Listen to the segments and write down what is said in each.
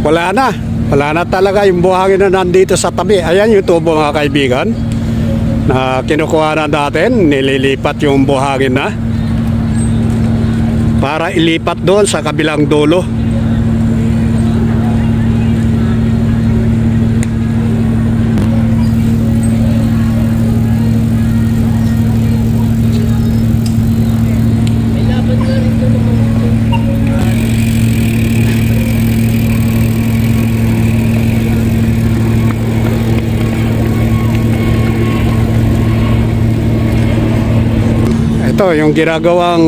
Wala na talaga yung buhangin na nandito sa tabi. Ayan yung tubo mga kaibigan na kinukuha na natin. Nililipat yung buhangin na para ilipat doon sa kabilang dulo. Ito yung ginagawang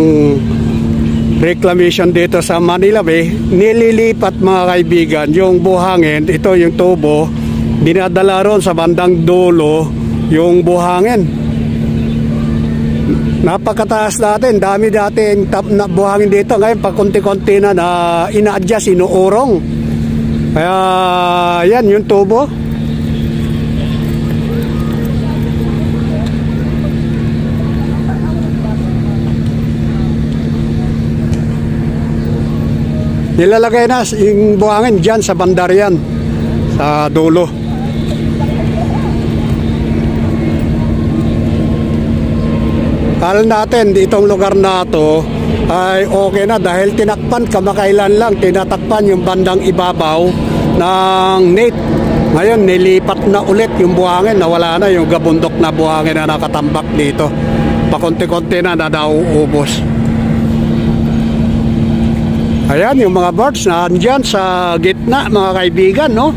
reclamation dito sa Manila Bay. Nililipat mga kaibigan yung buhangin. Ito yung tubo, dinadala ron sa bandang dulo yung buhangin. Napakataas natin, dami dating na buhangin dito. Ngayon pakunti-kunti na ina-adjust, inuurong. Kaya yan yung tubo. Nilalagay na yung buhangin dyan sa bandarian, sa dulo. Kala natin itong lugar na to ay okay na dahil tinakpan kamakailan lang, tinatakpan yung bandang ibabaw ng NAIT. Ngayon nilipat na ulit yung buhangin, nawala na yung gabundok na buhangin na nakatambak dito. Pakunti-kunti na nauubos. Ayan yung mga birds na andyan sa gitna mga kaibigan, no?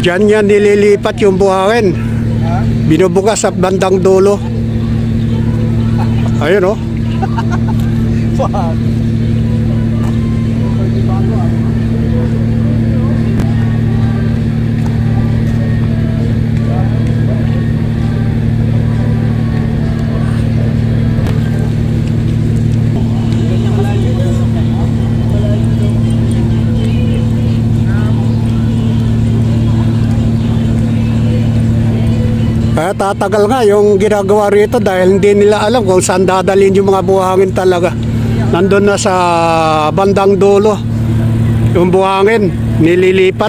Diyan yan nililipat yung buhangin. Binubukas sa bandang dulo. Ayun oh. Kaya tatagal nga yung ginagawa rito dahil hindi nila alam kung saan dadalhin yung mga buhangin talaga. Nandun na sa bandang dulo yung buhangin, nililipat.